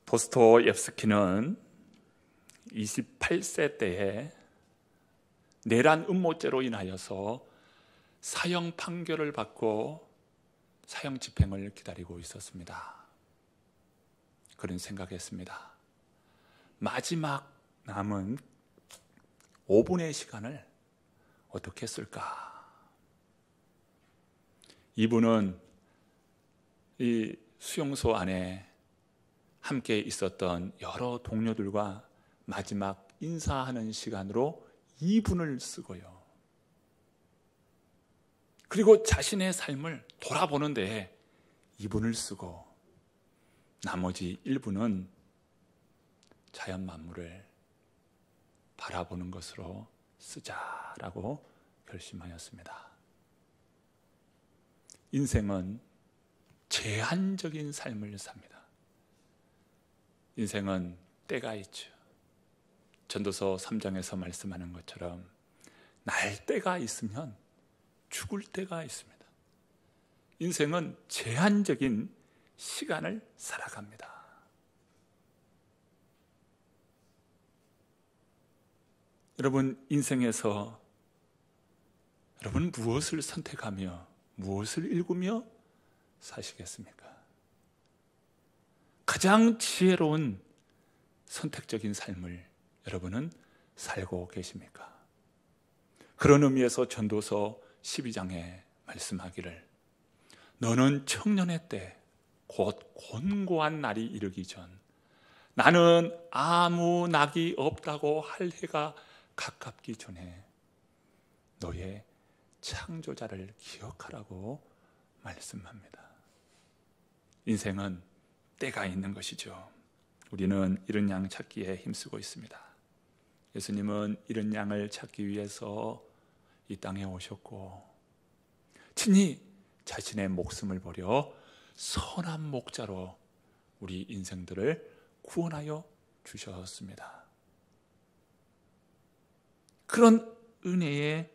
도스토옙스키는 28세 때에 내란 음모죄로 인하여서 사형 판결을 받고 사형 집행을 기다리고 있었습니다. 그런 생각했습니다. 마지막 남은 5분의 시간을 어떻게 쓸까? 이분은 이 수용소 안에 함께 있었던 여러 동료들과 마지막 인사하는 시간으로 2분을 쓰고요. 그리고 자신의 삶을 돌아보는 데에 2분을 쓰고 나머지 1분은 자연 만물을 바라보는 것으로 쓰자라고 결심하였습니다. 인생은 제한적인 삶을 삽니다. 인생은 때가 있죠. 전도서 3장에서 말씀하는 것처럼 날 때가 있으면 죽을 때가 있습니다. 인생은 제한적인 시간을 살아갑니다. 여러분, 인생에서 여러분 무엇을 선택하며 무엇을 일구며 사시겠습니까? 가장 지혜로운 선택적인 삶을 여러분은 살고 계십니까? 그런 의미에서 전도서 12장에 말씀하기를 너는 청년의 때 곧 곤고한 날이 이르기 전 나는 아무 낙이 없다고 할 해가 가깝기 전에 너의 창조자를 기억하라고 말씀합니다. 인생은 때가 있는 것이죠. 우리는 이른 양 찾기에 힘쓰고 있습니다. 예수님은 이른 양을 찾기 위해서 이 땅에 오셨고 친히 자신의 목숨을 버려 선한 목자로 우리 인생들을 구원하여 주셨습니다. 그런 은혜의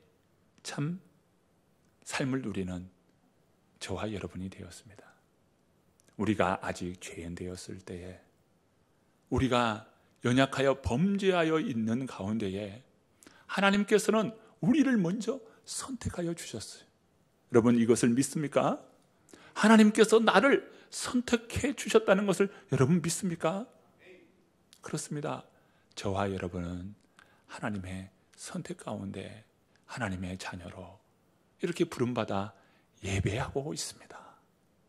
참 삶을 누리는 저와 여러분이 되었습니다. 우리가 아직 죄인 되었을 때에 우리가 연약하여 범죄하여 있는 가운데에 하나님께서는 우리를 먼저 선택하여 주셨어요. 여러분 이것을 믿습니까? 하나님께서 나를 선택해 주셨다는 것을 여러분 믿습니까? 그렇습니다. 저와 여러분은 하나님의 선택 가운데 하나님의 자녀로 이렇게 부름받아 예배하고 있습니다.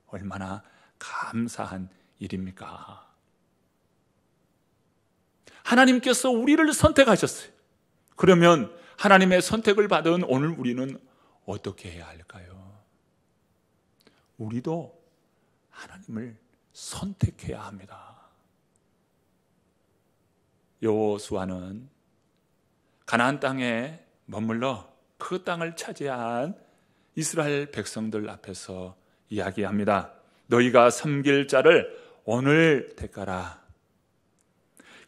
얼마나 감사한 일입니까? 하나님께서 우리를 선택하셨어요. 그러면 하나님의 선택을 받은 오늘 우리는 어떻게 해야 할까요? 우리도 하나님을 선택해야 합니다. 여호수아는 가나안 땅에 머물러 그 땅을 차지한 이스라엘 백성들 앞에서 이야기합니다. 너희가 섬길 자를 오늘 택하라.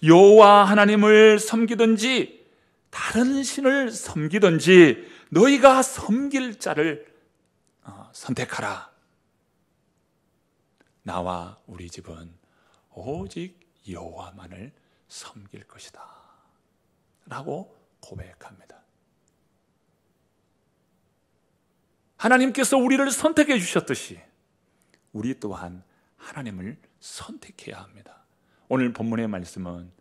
여호와 하나님을 섬기든지 다른 신을 섬기든지 너희가 섬길 자를 선택하라. 나와 우리 집은 오직 여호와만을 섬길 것이다 라고 고백합니다. 하나님께서 우리를 선택해 주셨듯이 우리 또한 하나님을 선택해야 합니다. 오늘 본문의 말씀은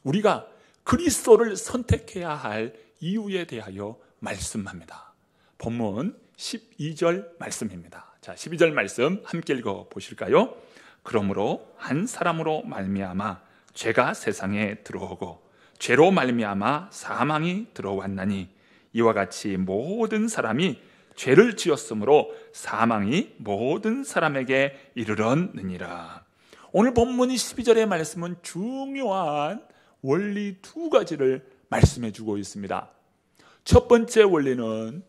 우리가 그리스도를 선택해야 할 이유에 대하여 말씀합니다. 본문 12절 말씀입니다. 자, 12절 말씀 함께 읽어 보실까요? 그러므로 한 사람으로 말미암아 죄가 세상에 들어오고 죄로 말미암아 사망이 들어왔나니 이와 같이 모든 사람이 죄를 지었으므로 사망이 모든 사람에게 이르렀느니라. 오늘 본문 12절의 말씀은 중요한 원리 두 가지를 말씀해 주고 있습니다. 첫 번째 원리는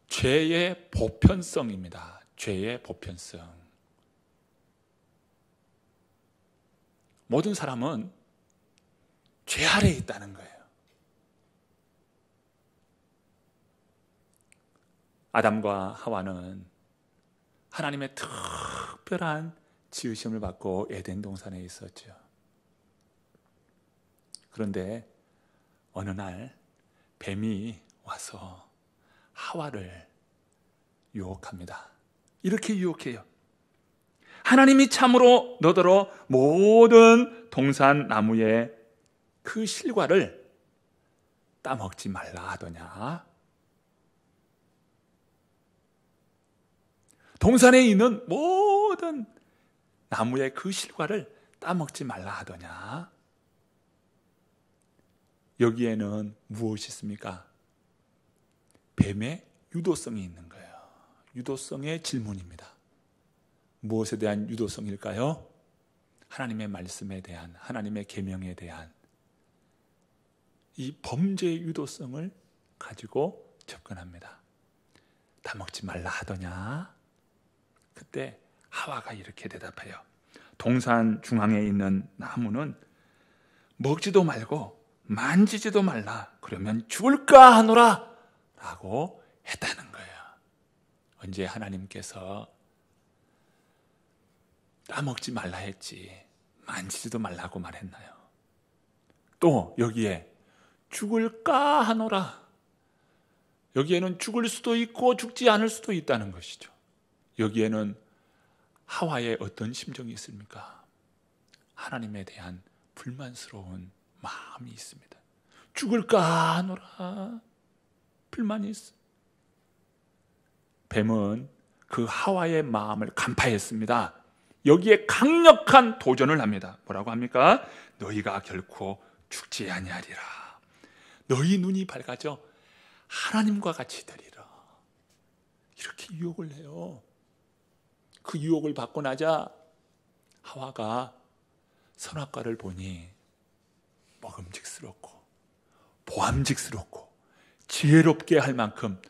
죄의 보편성입니다. 죄의 보편성. 모든 사람은 죄 아래에 있다는 거예요. 아담과 하와는 하나님의 특별한 지으심을 받고 에덴 동산에 있었죠. 그런데 어느 날 뱀이 와서 하와를 유혹합니다. 이렇게 유혹해요. 하나님이 참으로 너더러 모든 동산 나무의 그 실과를 따먹지 말라 하더냐? 동산에 있는 모든 나무의 그 실과를 따먹지 말라 하더냐? 여기에는 무엇이 있습니까? 뱀의 유도성이 있는 거예요. 유도성의 질문입니다. 무엇에 대한 유도성일까요? 하나님의 말씀에 대한, 하나님의 계명에 대한 이 범죄의 유도성을 가지고 접근합니다. 다 먹지 말라 하더냐? 그때 하와가 이렇게 대답해요. 동산 중앙에 있는 나무는 먹지도 말고 만지지도 말라. 그러면 죽을까 하노라 라고 했다는 거예요. 언제 하나님께서 따먹지 말라 했지 만지지도 말라고 말했나요? 또 여기에 죽을까 하노라, 여기에는 죽을 수도 있고 죽지 않을 수도 있다는 것이죠. 여기에는 하와의 어떤 심정이 있습니까? 하나님에 대한 불만스러운 마음이 있습니다. 죽을까 하노라, 불만이 있어. 뱀은 그 하와의 마음을 간파했습니다. 여기에 강력한 도전을 합니다. 뭐라고 합니까? 너희가 결코 죽지 아니하리라. 너희 눈이 밝아져 하나님과 같이 되리라. 이렇게 유혹을 해요. 그 유혹을 받고 나자 하와가 선악과를 보니 먹음직스럽고 보암직스럽고 지혜롭게 할 만큼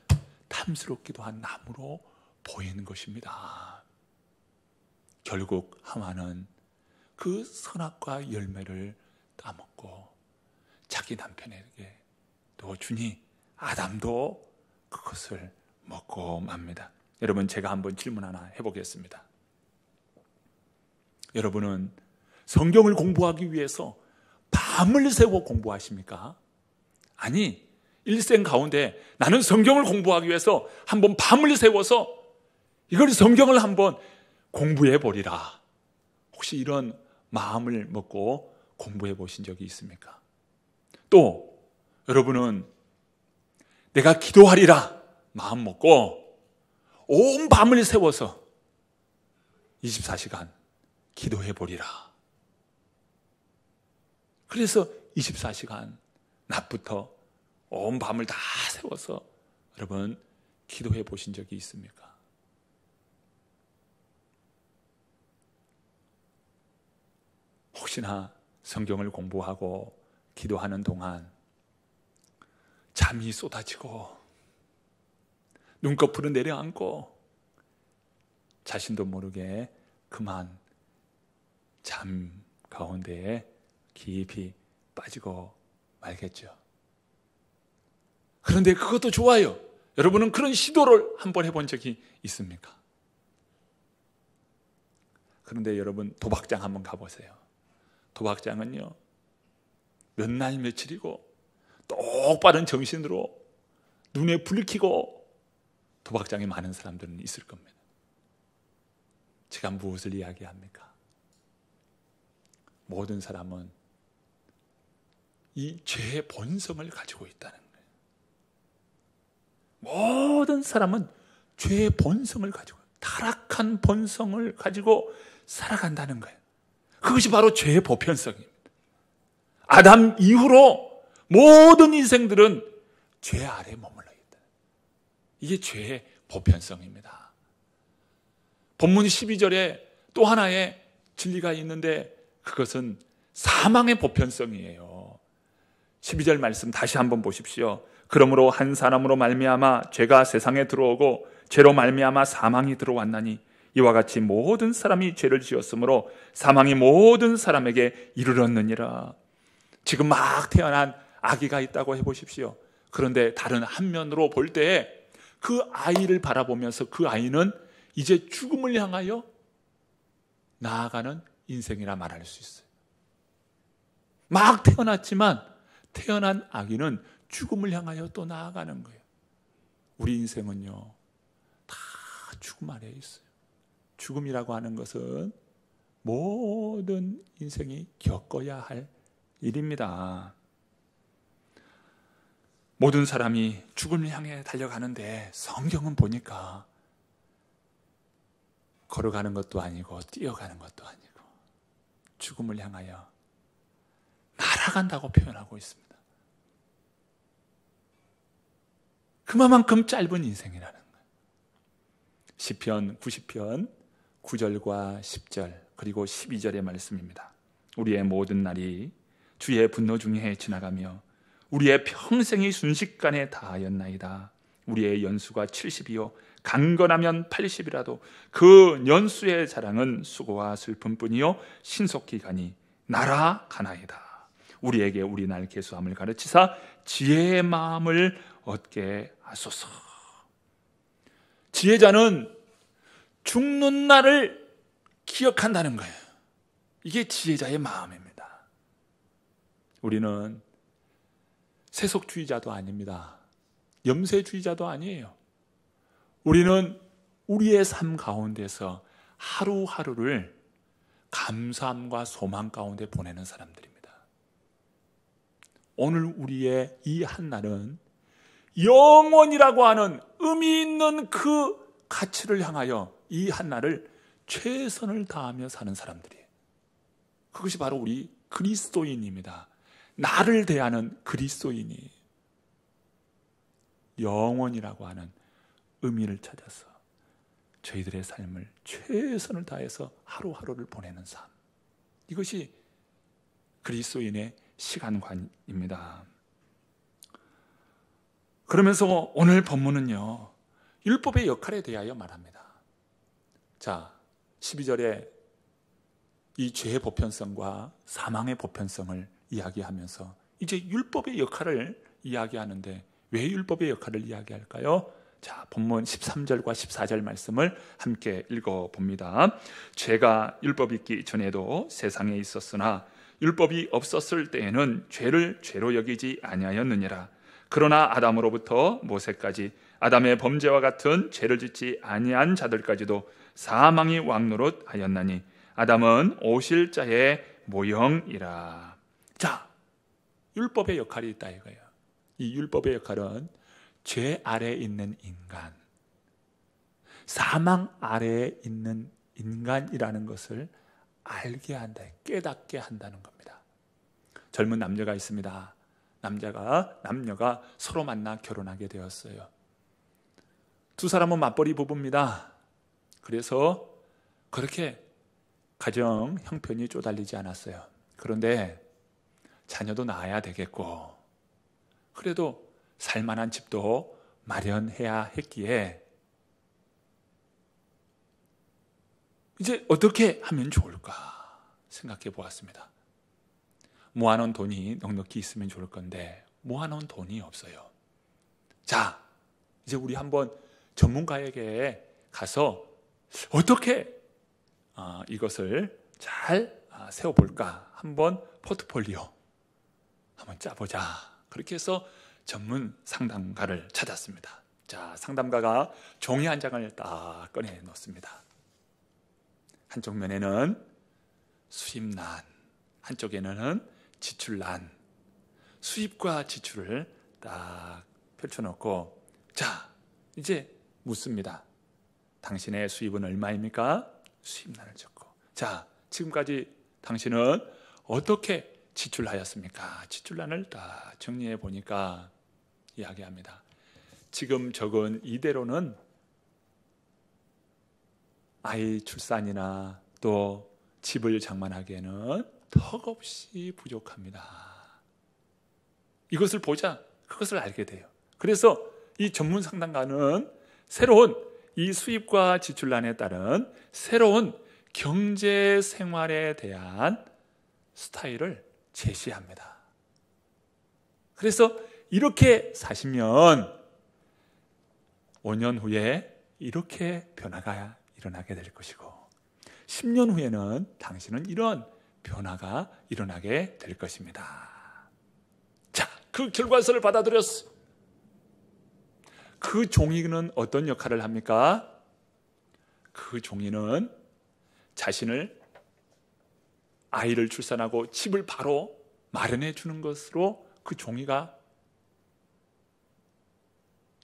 탐스럽기도 한 나무로 보이는 것입니다. 결국 하와는 그 선악과 열매를 따먹고 자기 남편에게 또 주니 아담도 그것을 먹고 맙니다. 여러분, 제가 한번 질문 하나 해보겠습니다. 여러분은 성경을 공부하기 위해서 밤을 새워 공부하십니까? 아니, 일생 가운데 나는 성경을 공부하기 위해서 한번 밤을 새워서 이걸 성경을 한번 공부해 보리라. 혹시 이런 마음을 먹고 공부해 보신 적이 있습니까? 또 여러분은 내가 기도하리라 마음 먹고 온 밤을 새워서 24시간 기도해 보리라. 그래서 24시간 낮부터 온 밤을 다 새워서 여러분 기도해 보신 적이 있습니까? 혹시나 성경을 공부하고 기도하는 동안 잠이 쏟아지고 눈꺼풀은 내려앉고 자신도 모르게 그만 잠 가운데에 깊이 빠지고 말겠죠. 그런데 그것도 좋아요. 여러분은 그런 시도를 한번 해본 적이 있습니까? 그런데 여러분 도박장 한번 가보세요. 도박장은요 몇 날 며칠이고 똑바른 정신으로 눈에 불 켜고 도박장에 많은 사람들은 있을 겁니다. 제가 무엇을 이야기합니까? 모든 사람은 이 죄의 본성을 가지고 있다는 거예요. 모든 사람은 죄의 본성을 가지고, 타락한 본성을 가지고 살아간다는 거예요. 그것이 바로 죄의 보편성입니다. 아담 이후로 모든 인생들은 죄 아래 머물러 있다. 이게 죄의 보편성입니다. 본문 12절에 또 하나의 진리가 있는데 그것은 사망의 보편성이에요. 12절 말씀 다시 한번 보십시오. 그러므로 한 사람으로 말미암아 죄가 세상에 들어오고 죄로 말미암아 사망이 들어왔나니 이와 같이 모든 사람이 죄를 지었으므로 사망이 모든 사람에게 이르렀느니라. 지금 막 태어난 아기가 있다고 해보십시오. 그런데 다른 한면으로 볼 때 그 아이를 바라보면서 그 아이는 이제 죽음을 향하여 나아가는 인생이라 말할 수 있어요. 막 태어났지만 태어난 아기는 죽음을 향하여 또 나아가는 거예요. 우리 인생은요, 다 죽음 아래에 있어요. 죽음이라고 하는 것은 모든 인생이 겪어야 할 일입니다. 모든 사람이 죽음을 향해 달려가는데 성경은 보니까 걸어가는 것도 아니고 뛰어가는 것도 아니고 죽음을 향하여 날아간다고 표현하고 있습니다. 그만큼 짧은 인생이라는 거예요. 시편 90편 9절과 10절 그리고 12절의 말씀입니다. 우리의 모든 날이 주의 분노 중에 지나가며 우리의 평생이 순식간에 다하였나이다. 우리의 연수가 70이요 강건하면 80이라도 그 연수의 자랑은 수고와 슬픔뿐이요 신속히 가니 날아가나이다. 우리에게 우리 날 계수함을 가르치사 지혜의 마음을 얻게 하소서. 지혜자는 죽는 날을 기억한다는 거예요. 이게 지혜자의 마음입니다. 우리는 세속주의자도 아닙니다. 염세주의자도 아니에요. 우리는 우리의 삶 가운데서 하루하루를 감사함과 소망 가운데 보내는 사람들입니다. 오늘 우리의 이 한날은 영원이라고 하는 의미 있는 그 가치를 향하여 이 한날을 최선을 다하며 사는 사람들이에요. 그것이 바로 우리 그리스도인입니다. 나를 대하는 그리스도인이 영원이라고 하는 의미를 찾아서 저희들의 삶을 최선을 다해서 하루하루를 보내는 삶, 이것이 그리스도인의 시간관입니다. 그러면서 오늘 본문은요, 율법의 역할에 대하여 말합니다. 자, 12절에 이 죄의 보편성과 사망의 보편성을 이야기하면서 이제 율법의 역할을 이야기하는데 왜 율법의 역할을 이야기할까요? 자, 본문 13절과 14절 말씀을 함께 읽어봅니다. 죄가 율법이 있기 전에도 세상에 있었으나 율법이 없었을 때에는 죄를 죄로 여기지 아니하였느니라. 그러나 아담으로부터 모세까지 아담의 범죄와 같은 죄를 짓지 아니한 자들까지도 사망이 왕노릇 하였나니 아담은 오실 자의 모형이라. 자, 율법의 역할이 있다 이거예요. 이 율법의 역할은 죄 아래에 있는 인간, 사망 아래에 있는 인간이라는 것을 알게 한다, 깨닫게 한다는 겁니다. 젊은 남녀가 있습니다. 남녀가 서로 만나 결혼하게 되었어요. 두 사람은 맞벌이 부부입니다. 그래서 그렇게 가정 형편이 쪼달리지 않았어요. 그런데 자녀도 낳아야 되겠고 그래도 살만한 집도 마련해야 했기에 이제 어떻게 하면 좋을까 생각해 보았습니다. 모아놓은 돈이 넉넉히 있으면 좋을 건데 모아놓은 돈이 없어요. 자, 이제 우리 한번 전문가에게 가서 어떻게 이것을 잘 세워볼까 한번 포트폴리오 한번 짜보자. 그렇게 해서 전문 상담가를 찾았습니다. 자, 상담가가 종이 한 장을 딱 꺼내 놓습니다. 한쪽 면에는 수입란, 한쪽에는 지출란, 수입과 지출을 딱 펼쳐놓고 자, 이제 묻습니다. 당신의 수입은 얼마입니까? 수입란을 적고 자, 지금까지 당신은 어떻게 지출하였습니까? 지출란을 딱 정리해 보니까 이야기합니다. 지금 적은 이대로는 아이 출산이나 또 집을 장만하기에는 턱없이 부족합니다. 이것을 보자 그것을 알게 돼요. 그래서 이 전문 상담가는 새로운 이 수입과 지출란에 따른 새로운 경제 생활에 대한 스타일을 제시합니다. 그래서 이렇게 사시면 5년 후에 이렇게 변화가 일어나게 될 것이고 10년 후에는 당신은 이런 변화가 일어나게 될 것입니다. 자, 그 결과서를 받아들였어. 그 종이는 어떤 역할을 합니까? 그 종이는 자신을 아이를 출산하고 집을 바로 마련해 주는 것으로 그 종이가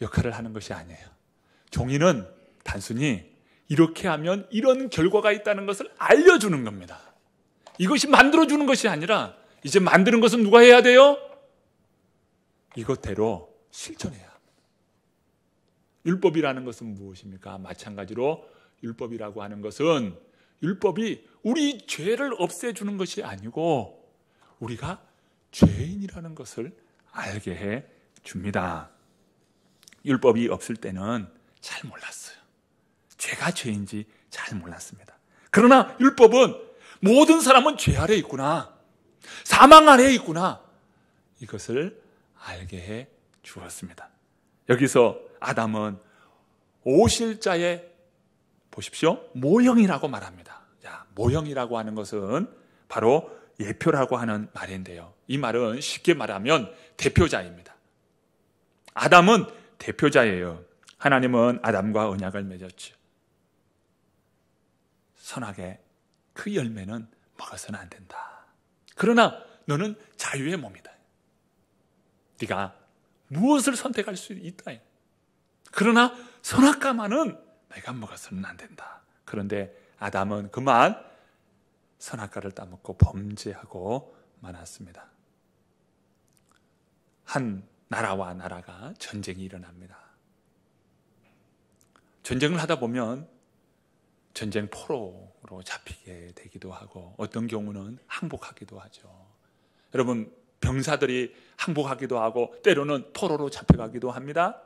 역할을 하는 것이 아니에요. 종이는 단순히 이렇게 하면 이런 결과가 있다는 것을 알려주는 겁니다. 이것이 만들어주는 것이 아니라 이제 만드는 것은 누가 해야 돼요? 이것대로 실천해야 합니다. 율법이라는 것은 무엇입니까? 마찬가지로 율법이라고 하는 것은 율법이 우리 죄를 없애주는 것이 아니고 우리가 죄인이라는 것을 알게 해 줍니다. 율법이 없을 때는 잘 몰랐어요. 죄가 죄인지 잘 몰랐습니다. 그러나 율법은 모든 사람은 죄 아래 있구나, 사망 아래 있구나, 이것을 알게 해 주었습니다. 여기서 아담은 오실자의 보십시오, 모형이라고 말합니다. 자, 모형이라고 하는 것은 바로 예표라고 하는 말인데요, 이 말은 쉽게 말하면 대표자입니다. 아담은 대표자예요. 하나님은 아담과 언약을 맺었죠. 선악의 그 열매는 먹어서는 안 된다. 그러나 너는 자유의 몸이다. 네가 무엇을 선택할 수 있다. 그러나 선악과만은 내가 먹어서는 안 된다. 그런데 아담은 그만 선악과를 따먹고 범죄하고 말았습니다. 한 나라와 나라가 전쟁이 일어납니다. 전쟁을 하다 보면 전쟁 포로로 잡히게 되기도 하고 어떤 경우는 항복하기도 하죠. 여러분, 병사들이 항복하기도 하고 때로는 포로로 잡혀가기도 합니다.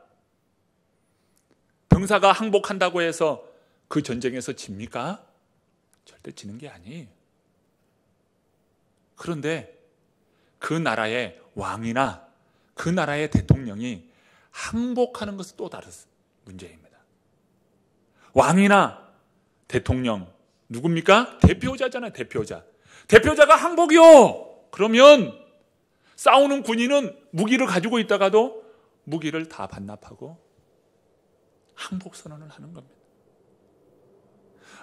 병사가 항복한다고 해서 그 전쟁에서 집니까? 절대 지는 게 아니에요. 그런데 그 나라의 왕이나 그 나라의 대통령이 항복하는 것은 또 다른 문제입니다. 왕이나 대통령 누굽니까? 대표자잖아요. 대표자가 항복이요. 그러면 싸우는 군인은 무기를 가지고 있다가도 무기를 다 반납하고 항복 선언을 하는 겁니다.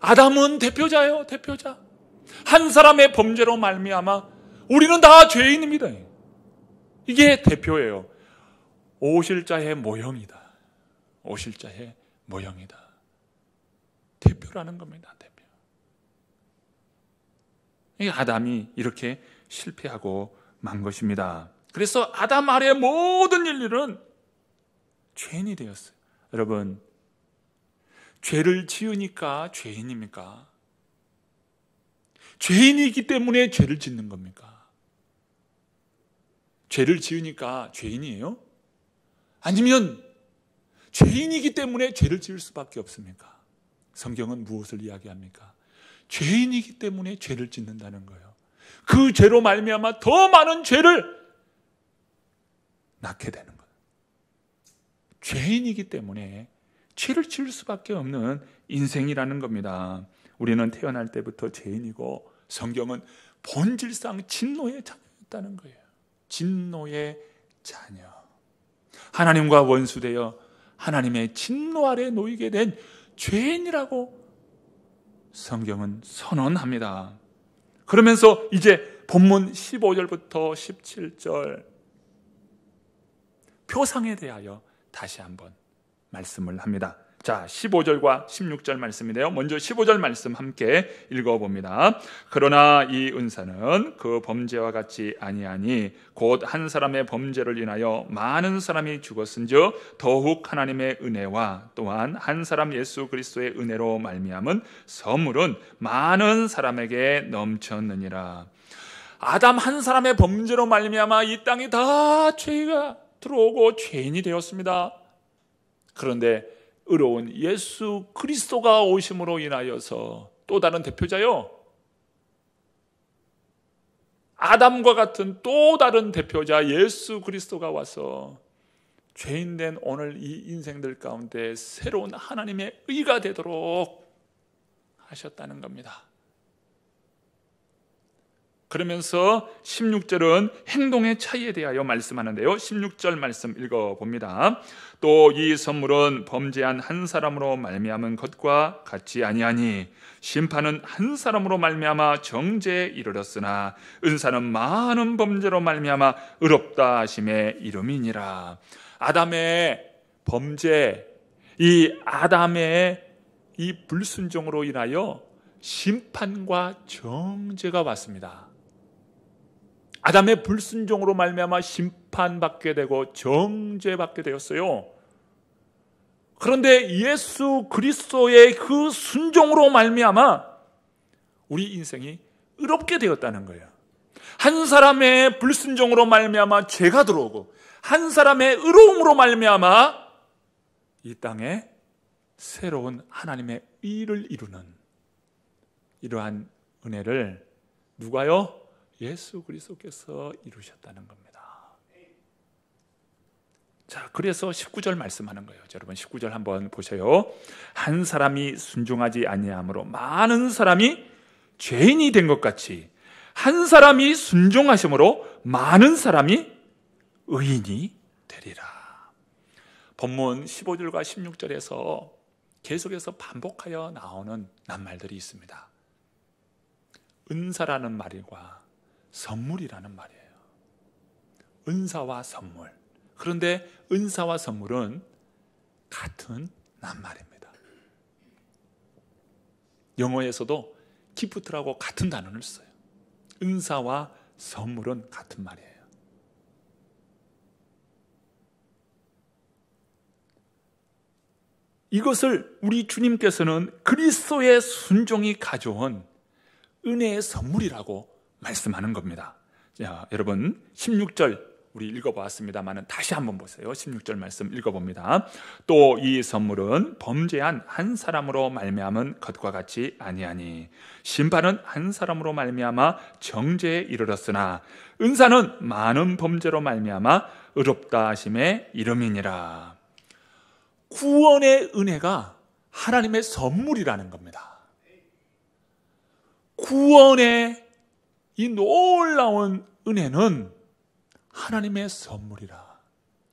아담은 대표자예요. 대표자. 한 사람의 범죄로 말미암아 우리는 다 죄인입니다. 이게 대표예요. 오실자의 모형이다. 오실자의 모형이다. 대표라는 겁니다. 대표. 이 아담이 이렇게 실패하고 만 것입니다. 그래서 아담 아래 모든 인류는 죄인이 되었어요. 여러분, 죄를 지으니까 죄인입니까? 죄인이기 때문에 죄를 짓는 겁니까? 죄를 지으니까 죄인이에요? 아니면 죄인이기 때문에 죄를 지을 수밖에 없습니까? 성경은 무엇을 이야기합니까? 죄인이기 때문에 죄를 짓는다는 거예요. 그 죄로 말미암아 더 많은 죄를 낳게 되는 거예요. 죄인이기 때문에 죄를 지을 수밖에 없는 인생이라는 겁니다. 우리는 태어날 때부터 죄인이고 성경은 본질상 진노의 자녀였다는 거예요. 진노의 자녀. 하나님과 원수되어 하나님의 진노 아래 놓이게 된 죄인이라고 성경은 선언합니다. 그러면서 이제 본문 15절부터 17절 표상에 대하여 다시 한번 말씀을 합니다. 자, 15절과 16절 말씀인데요. 먼저 15절 말씀 함께 읽어봅니다. 그러나 이 은사는 그 범죄와 같지 아니하니 곧 한 사람의 범죄를 인하여 많은 사람이 죽었은즉 더욱 하나님의 은혜와 또한 한 사람 예수 그리스도의 은혜로 말미암은 선물은 많은 사람에게 넘쳤느니라. 아담 한 사람의 범죄로 말미암아 이 땅이 다 죄가 들어오고 죄인이 되었습니다. 그런데 의로운 예수 그리스도가 오심으로 인하여서 또 다른 대표자요, 아담과 같은 또 다른 대표자 예수 그리스도가 와서 죄인된 오늘 이 인생들 가운데 새로운 하나님의 의가 되도록 하셨다는 겁니다. 그러면서 16절은 행동의 차이에 대하여 말씀하는데요. 16절 말씀 읽어봅니다. 또 이 선물은 범죄한 한 사람으로 말미암은 것과 같지 아니하니 심판은 한 사람으로 말미암아 정죄에 이르렀으나 은사는 많은 범죄로 말미암아 의롭다 하심에 이름이니라. 아담의 범죄, 이 아담의 이 불순종으로 인하여 심판과 정죄가 왔습니다. 아담의 불순종으로 말미암아 심판받게 되고 정죄받게 되었어요. 그런데 예수 그리스도의 그 순종으로 말미암아 우리 인생이 의롭게 되었다는 거예요. 한 사람의 불순종으로 말미암아 죄가 들어오고 한 사람의 의로움으로 말미암아 이 땅에 새로운 하나님의 의를 이루는 이러한 은혜를 누가요? 예수 그리스도께서 이루셨다는 겁니다. 자, 그래서 19절 말씀하는 거예요. 여러분 19절 한번 보세요. 한 사람이 순종하지 아니함으로 많은 사람이 죄인이 된 것 같이 한 사람이 순종하심으로 많은 사람이 의인이 되리라. 본문 15절과 16절에서 계속해서 반복하여 나오는 낱말들이 있습니다. 은사라는 말과 선물이라는 말이에요. 은사와 선물. 그런데 은사와 선물은 같은 낱말입니다. 영어에서도 기프트라고 같은 단어를 써요. 은사와 선물은 같은 말이에요. 이것을 우리 주님께서는 그리스도의 순종이 가져온 은혜의 선물이라고 말씀하는 겁니다. 자, 여러분 16절 우리 읽어보았습니다만 다시 한번 보세요. 16절 말씀 읽어봅니다. 또 이 선물은 범죄한 한 사람으로 말미암은 것과 같이 아니하니 심판은 한 사람으로 말미암아 정죄에 이르렀으나 은사는 많은 범죄로 말미암아 의롭다 하심의 이름이니라. 구원의 은혜가 하나님의 선물이라는 겁니다. 구원의 이 놀라운 은혜는 하나님의 선물이라.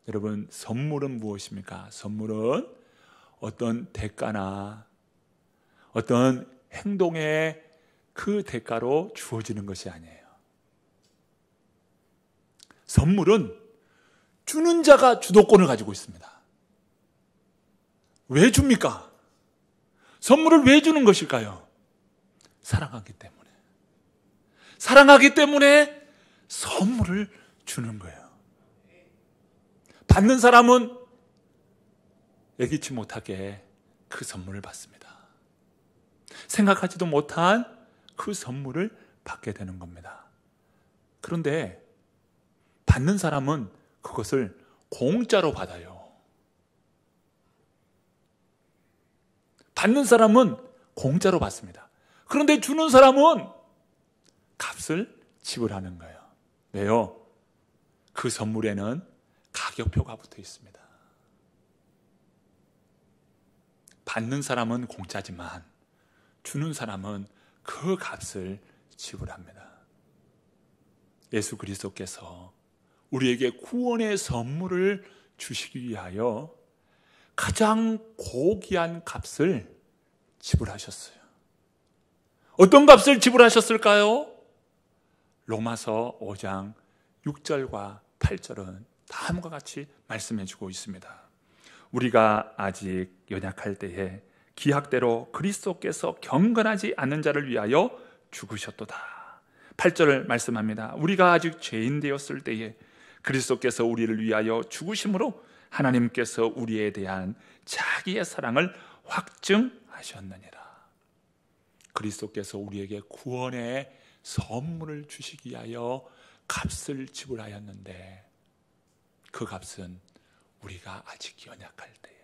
여러분, 선물은 무엇입니까? 선물은 어떤 대가나 어떤 행동의 그 대가로 주어지는 것이 아니에요. 선물은 주는 자가 주도권을 가지고 있습니다. 왜 줍니까? 선물을 왜 주는 것일까요? 사랑하기 때문에. 사랑하기 때문에 선물을 주는 거예요. 받는 사람은 예기치 못하게 그 선물을 받습니다. 생각하지도 못한 그 선물을 받게 되는 겁니다. 그런데 받는 사람은 그것을 공짜로 받아요. 받는 사람은 공짜로 받습니다. 그런데 주는 사람은 값을 지불하는 거예요. 왜요? 그 선물에는 가격표가 붙어 있습니다. 받는 사람은 공짜지만 주는 사람은 그 값을 지불합니다. 예수 그리스도께서 우리에게 구원의 선물을 주시기 위하여 가장 고귀한 값을 지불하셨어요. 어떤 값을 지불하셨을까요? 로마서 5장 6절과 8절은 다음과 같이 말씀해 주고 있습니다. 우리가 아직 연약할 때에 기약대로 그리스도께서 경건하지 않는 자를 위하여 죽으셨도다. 8절을 말씀합니다. 우리가 아직 죄인 되었을 때에 그리스도께서 우리를 위하여 죽으심으로 하나님께서 우리에 대한 자기의 사랑을 확증하셨느니라. 그리스도께서 우리에게 구원의 선물을 주시기 위하여 값을 지불하였는데 그 값은 우리가 아직 연약할 때에,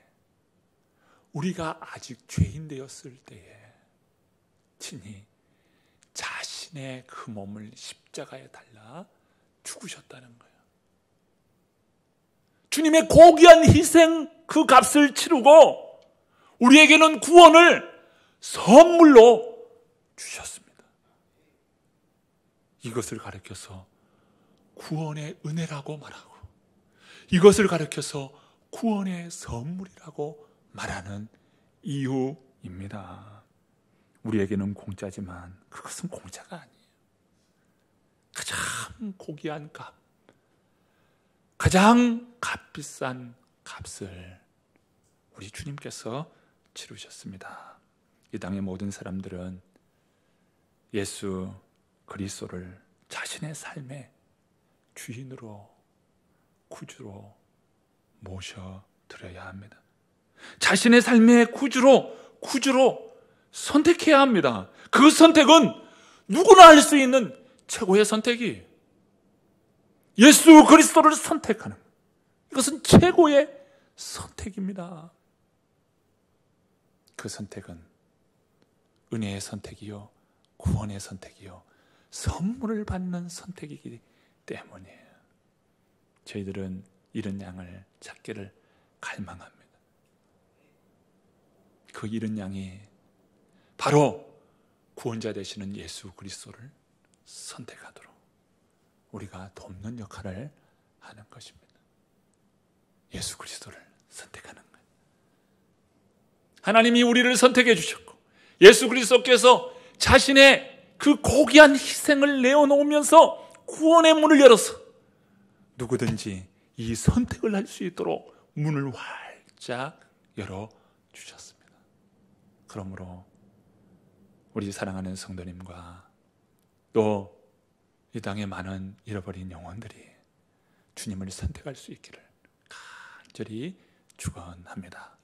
우리가 아직 죄인 되었을 때에 친히 자신의 그 몸을 십자가에 달라 죽으셨다는 거예요. 주님의 고귀한 희생 그 값을 치르고 우리에게는 구원을 선물로 주셨습니다. 이것을 가르쳐서 구원의 은혜라고 말하고, 이것을 가르쳐서 구원의 선물이라고 말하는 이유입니다. 우리에게는 공짜지만 그것은 공짜가 아니에요. 가장 고귀한 값, 가장 값비싼 값을 우리 주님께서 치르셨습니다. 이 땅의 모든 사람들은 예수 그리스도를 자신의 삶의 주인으로, 구주로 모셔드려야 합니다. 자신의 삶의 구주로 선택해야 합니다. 그 선택은 누구나 할 수 있는 최고의 선택이 예수 그리스도를 선택하는, 이것은 최고의 선택입니다. 그 선택은 은혜의 선택이요, 구원의 선택이요, 선물을 받는 선택이기 때문이에요. 저희들은 잃은 양을 찾기를 갈망합니다. 그 잃은 양이 바로 구원자 되시는 예수 그리스도를 선택하도록 우리가 돕는 역할을 하는 것입니다. 예수 그리스도를 선택하는 거예요. 하나님이 우리를 선택해 주셨고, 예수 그리스도께서 자신의 그 고귀한 희생을 내어놓으면서 구원의 문을 열어서 누구든지 이 선택을 할 수 있도록 문을 활짝 열어주셨습니다. 그러므로 우리 사랑하는 성도님과 또 이 땅의 많은 잃어버린 영혼들이 주님을 선택할 수 있기를 간절히 축원합니다.